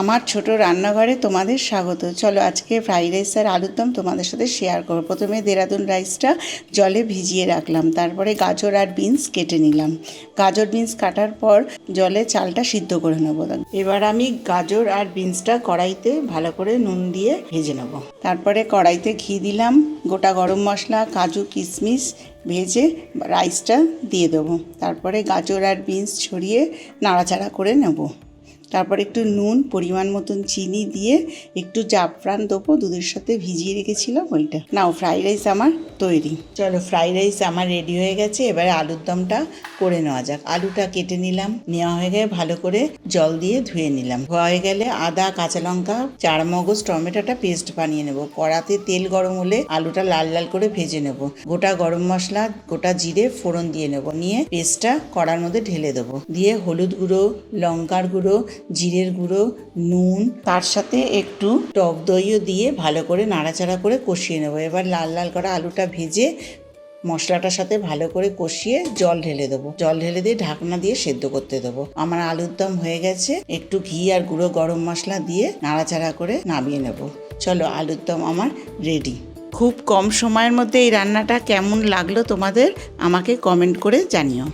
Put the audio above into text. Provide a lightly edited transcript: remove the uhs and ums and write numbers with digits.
আমার ছোট রান্নাঘরে তোমাদের স্বাগত। চলো আজকে ফ্রাইড রাইস আর আলুর দম তোমাদের সাথে শেয়ার করব। প্রথমে দেরাদুন রাইসটা জলে ভিজিয়ে রাখলাম, তারপরে গাজর আর বিনস কেটে নিলাম। গাজর বিনস কাটার পর জলে চালটা সিদ্ধ করে নেব। এবার আমি গাজর আর বিনসটা কড়াইতে ভালো করে নুন দিয়ে ভেজে নেব। তারপরে কড়াইতে ঘি দিলাম, গোটা গরম মশলা, কাজু কিশমিশ ভেজে রাইসটা দিয়ে দেবো। তারপরে গাজর আর বিনস ছড়িয়ে নাড়াচাড়া করে নেব। তারপর একটু নুন, পরিমাণ মতন চিনি দিয়ে একটু জাফরান দেবো, দুধের সাথে ভিজিয়ে রেখেছিলাম ওইটা। নাও ফ্রাইড রাইস আমার তৈরি। চলো ফ্রাইড রাইস আমার রেডি হয়ে গেছে। এবারে আলুর দমটা করে নেওয়া যাক। আলুটা কেটে নিলাম, নেওয়া হয়ে গেলে ভালো করে জল দিয়ে ধুয়ে নিলাম। হয়ে গেলে আদা, কাঁচা লঙ্কা, চারমগজ, টমেটোটা পেস্ট বানিয়ে নেব। কড়াতে তেল গরম হলে আলুটা লাল লাল করে ভেজে নেব। গোটা গরম মশলা, গোটা জিরে ফোড়ন দিয়ে নেব। নিয়ে পেস্টটা কড়ার মধ্যে ঢেলে দেবো। দিয়ে হলুদ গুঁড়ো, লঙ্কার গুঁড়ো, জিরের গুঁড়ো, নুন, তার সাথে একটু টক দইও দিয়ে ভালো করে নাড়াচাড়া করে কষিয়ে নেব। এবার লাল লাল করে আলুটা ভেজে মশলাটার সাথে ভালো করে কষিয়ে জল ঢেলে দেবো। জল ঢেলে দিয়ে ঢাকনা দিয়ে সেদ্ধ করতে দেবো। আমার আলুর দম হয়ে গেছে। একটু ঘি আর গুঁড়ো গরম মশলা দিয়ে নাড়াচাড়া করে নামিয়ে নেব। চলো আলুর দম আমার রেডি। খুব কম সময়ের মধ্যে এই রান্নাটা কেমন লাগলো তোমাদের আমাকে কমেন্ট করে জানিও।